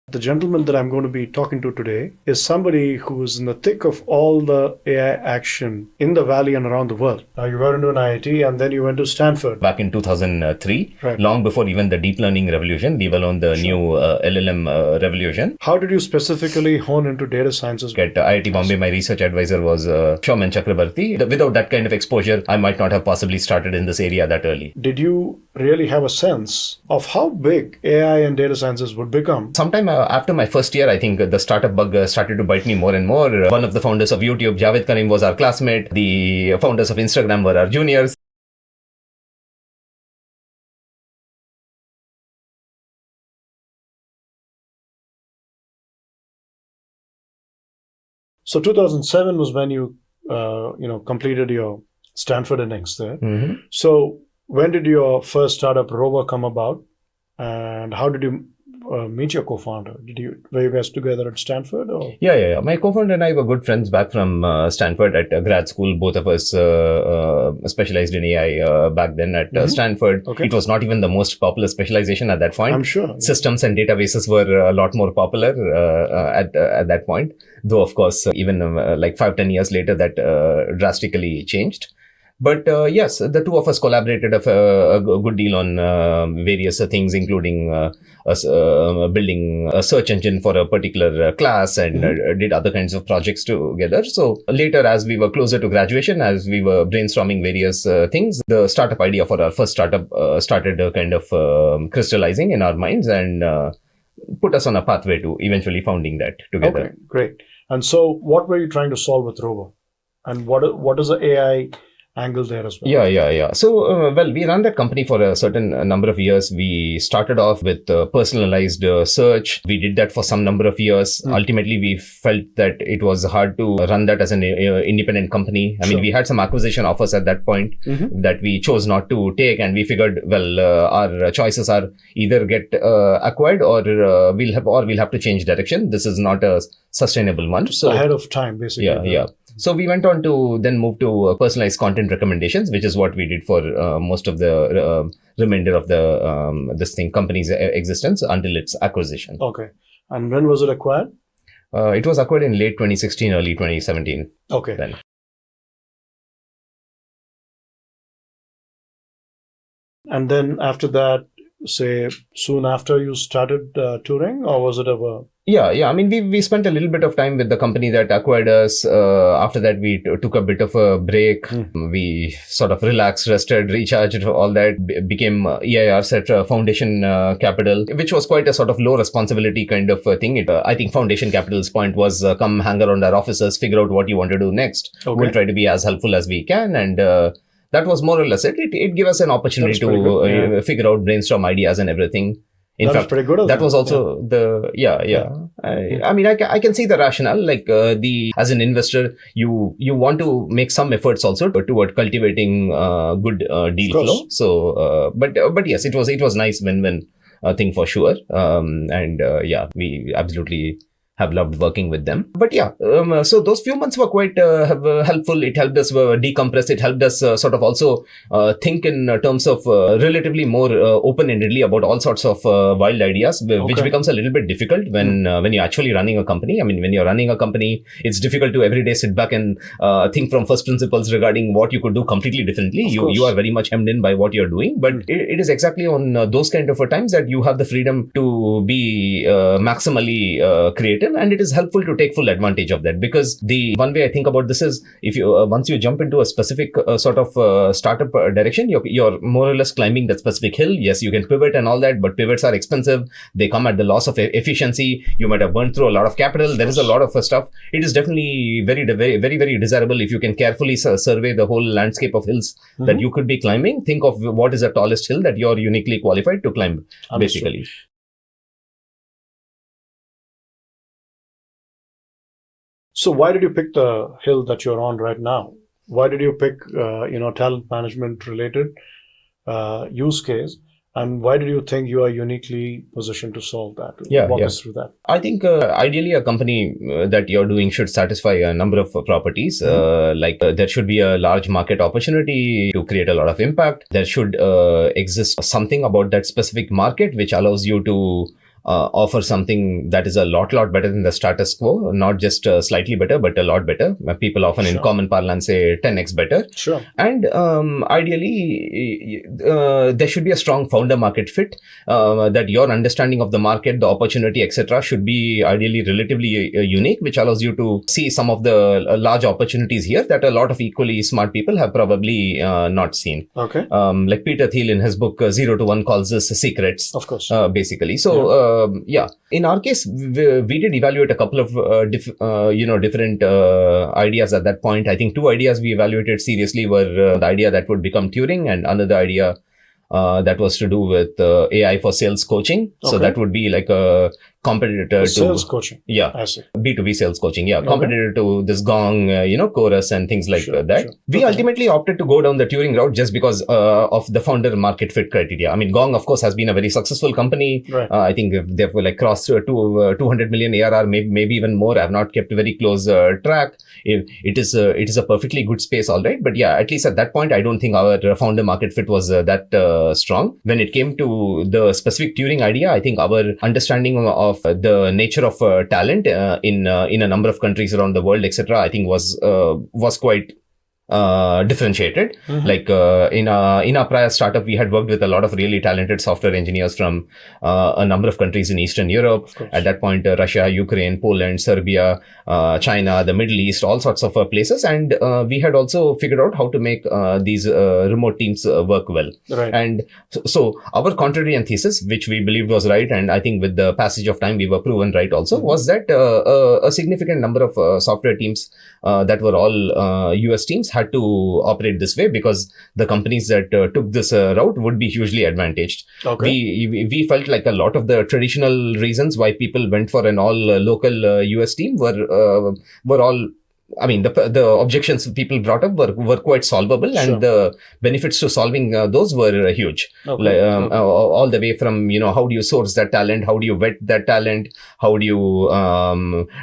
The gentleman that I'm going to be talking to today is somebody who is in the thick of all the AI action in the Valley and around the world. Now, you were into an IIT and then you went to Stanford. Back in 2003, right. Long before even the deep learning revolution, leave alone the new LLM revolution. How did you specifically hone into data sciences? At IIT Bombay, my research advisor was Shauman Chakrabarti. Without that kind of exposure, I might not have possibly started in this area that early. Did you really have a sense of how big AI and data sciences would become? Sometime after my first year, I think the startup bug started to bite me more and more. One of the founders of YouTube, Javed Karim, was our classmate. The founders of Instagram were our juniors. So 2007 was when you completed your Stanford innings there. Mm-hmm. So when did your first startup Rover come about, and how did you meet your co-founder? Were you guys together at Stanford? Or? Yeah. My co-founder and I were good friends back from Stanford at grad school. Both of us specialized in AI back then at Stanford. Okay. It was not even the most popular specialization at that point. I'm sure. Systems and databases were a lot more popular at that point. Though, of course, even like 5-10 years later, that drastically changed. But yes, the two of us collaborated a good deal on various things, including building a search engine for a particular class and did other kinds of projects together. So later, as we were closer to graduation, as we were brainstorming various things, the startup idea for our first startup started kind of crystallizing in our minds and put us on a pathway to eventually founding that together. Okay, great. And so what were you trying to solve with Rover? And what is the AI angle there as well? Yeah. So, we ran that company for a certain number of years. We started off with personalized search. We did that for some number of years. Ultimately, we felt that it was hard to run that as an independent company. I mean, we had some acquisition offers at that point that we chose not to take. And we figured, our choices are either get acquired or we'll have to change direction. This is not a sustainable one. So ahead of time, basically. Yeah. So we went on to then move to personalized content recommendations, which is what we did for most of the remainder of the company's existence until its acquisition. Okay. And when was it acquired? It was acquired in late 2016, early 2017. Okay. Then. And then after that, say soon after you started Turing, or was it ever? Yeah. I mean, we spent a little bit of time with the company that acquired us. After that, we took a bit of a break. We sort of relaxed, rested, recharged, all that. Became EIR set foundation capital, which was quite a sort of low responsibility kind of thing. I think foundation capital's point was come hang around our offices, figure out what you want to do next. Okay. We'll try to be as helpful as we can. And that was more or less it. It gave us an opportunity to figure out, brainstorm ideas and everything. In fact, pretty good. That was also I mean, I can see the rationale. Like as an investor, you want to make some efforts also toward cultivating good deal flow. So, but yes, it was nice win-win thing for sure. We absolutely have loved working with them. But so those few months were quite helpful. It helped us decompress. It helped us sort of also think in terms of relatively more open-endedly about all sorts of wild ideas, which becomes a little bit difficult when you're actually running a company. I mean, when you're running a company, it's difficult to every day sit back and think from first principles regarding what you could do completely differently. You are very much hemmed in by what you're doing. But it is exactly on those kind of times that you have the freedom to be maximally creative. And it is helpful to take full advantage of that, because the one way I think about this is if you once you jump into a specific sort of startup direction, you're more or less climbing that specific hill. Yes, you can pivot and all that, but pivots are expensive. They come at the loss of efficiency. You might have burned through a lot of capital. There is a lot of stuff. It is definitely very, very desirable if you can carefully survey the whole landscape of hills that you could be climbing. Think of what is the tallest hill that you're uniquely qualified to climb, basically. So why did you pick the hill that you're on right now? Why did you pick, talent management related use case? And why did you think you are uniquely positioned to solve that? Walk us through that. I think ideally a company that you're doing should satisfy a number of properties. There should be a large market opportunity to create a lot of impact. There should exist something about that specific market which allows you to offer something that is a lot better than the status quo, not just slightly better, but a lot better. People often in common parlance say 10x better. Sure. And ideally, there should be a strong founder market fit, that your understanding of the market, the opportunity, etc. should be ideally relatively unique, which allows you to see some of the large opportunities here that a lot of equally smart people have probably not seen. Okay. Like Peter Thiel in his book 0 to 1 calls this secrets. Of course. Basically. So, in our case, we did evaluate a couple of different ideas at that point. I think 2 ideas we evaluated seriously were the idea that would become Turing, and another idea that was to do with AI for sales coaching. Okay. So that would be like a competitor to sales coaching. Yeah, I see. B2B sales coaching. Yeah, competitor to this Gong, Chorus and things like that. Sure. We ultimately opted to go down the Turing route just because of the founder market fit criteria. I mean, Gong, of course, has been a very successful company. Right. I think they've like crossed 200 million ARR, maybe even more. I've not kept a very close track. It is a perfectly good space, all right. But yeah, at least at that point, I don't think our founder market fit was that strong. When it came to the specific Turing idea, I think our understanding of the nature of talent in a number of countries around the world, etc., I think was quite differentiated. Mm-hmm. Like in our prior startup, we had worked with a lot of really talented software engineers from a number of countries in Eastern Europe. At that point, Russia, Ukraine, Poland, Serbia, China, the Middle East, all sorts of places. And we had also figured out how to make these remote teams work well. Right. And so our contrarian thesis, which we believed was right, and I think with the passage of time we were proven right also, was that a significant number of software teams that were all US teams had to operate this way because the companies that took this route would be hugely advantaged. Okay. We felt like a lot of the traditional reasons why people went for an all local US team were all, I mean, the objections people brought up were quite solvable, sure. And the benefits to solving those were huge. Okay. All the way from, how do you source that talent? How do you vet that talent? How do you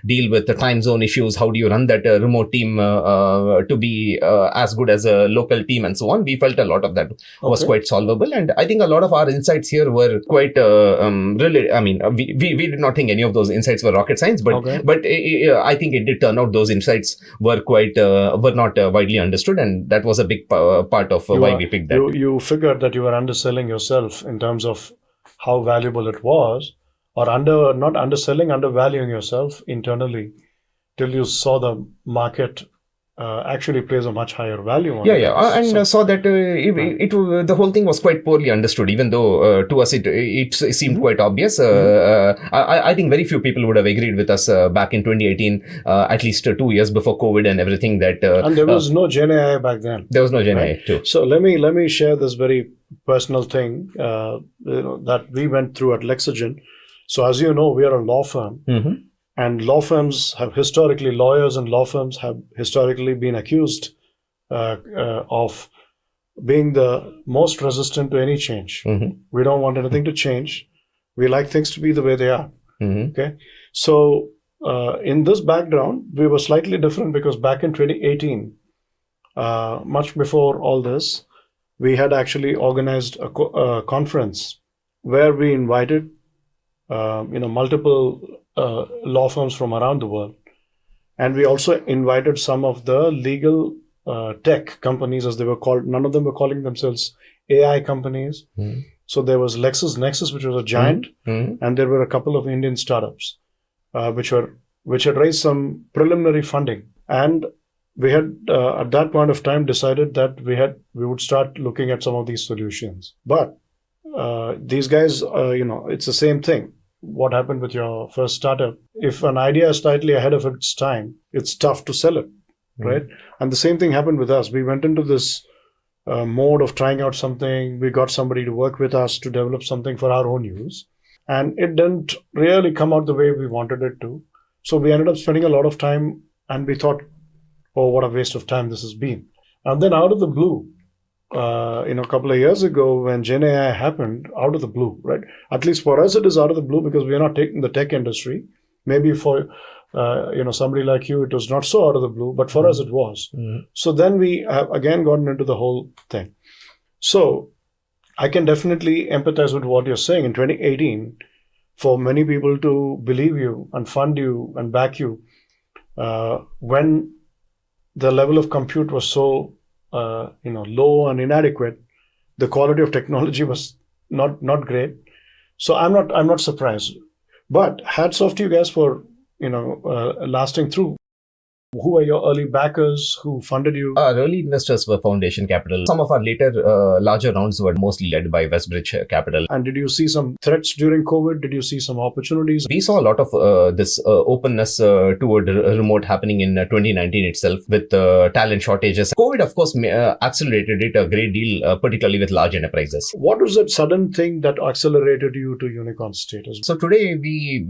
deal with the time zone issues? How do you run that remote team to be as good as a local team and so on? We felt a lot of that was quite solvable. And I think a lot of our insights here were quite, really, I mean, we did not think any of those insights were rocket science, but I think it did turn out those insights were not widely understood, and that was a big part of why we picked that. You figured that you were underselling yourself in terms of how valuable it was, or not underselling, undervaluing yourself internally till you saw the market actually plays a much higher value on it. And saw that the whole thing was quite poorly understood, even though to us it seemed quite obvious. I think very few people would have agreed with us back in 2018, at least 2 years before COVID and everything. And there was no GenAI back then. There was no GenAI too. So let me share this very personal thing that we went through at Lexygen. So as you know, we are a law firm. Mm-hmm. And lawyers and law firms have historically been accused of being the most resistant to any change. Mm-hmm. We don't want anything to change. We like things to be the way they are. Mm-hmm. Okay. So in this background, we were slightly different because back in 2018, much before all this, we had actually organized a conference where we invited multiple law firms from around the world. And we also invited some of the legal tech companies, as they were called. None of them were calling themselves AI companies. Mm-hmm. So there was LexisNexis, which was a giant, mm-hmm. and there were a couple of Indian startups, which had raised some preliminary funding. And we had, at that point of time, decided that we would start looking at some of these solutions. But these guys, it's the same thing. What happened with your first startup? If an idea is slightly ahead of its time, it's tough to sell it, right? And the same thing happened with us. We went into this mode of trying out something. We got somebody to work with us to develop something for our own use. And it didn't really come out the way we wanted it to. So we ended up spending a lot of time, and we thought, oh, what a waste of time this has been. And then out of the blue, a couple of years ago when GenAI happened, out of the blue, right? At least for us, it is out of the blue because we are not taking the tech industry. Maybe for, somebody like you, it was not so out of the blue, but for us, it was. Mm-hmm. So then we have again gotten into the whole thing. So I can definitely empathize with what you're saying. In 2018, for many people to believe you and fund you and back you when the level of compute was so low and inadequate. The quality of technology was not great. So I'm not surprised. But hats off to you guys for lasting through. Who are your early backers? Who funded you? Our early investors were Foundation Capital. Some of our later larger rounds were mostly led by Westbridge Capital. And did you see some threats during COVID? Did you see some opportunities? We saw a lot of this openness toward remote happening in 2019 itself with talent shortages. COVID, of course, accelerated it a great deal, particularly with large enterprises. What was that sudden thing that accelerated you to unicorn status? So today we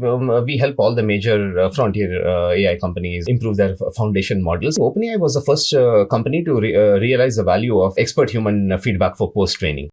help all the major frontier AI companies improve their foundation models. OpenAI was the first company to realize the value of expert human feedback for post-training.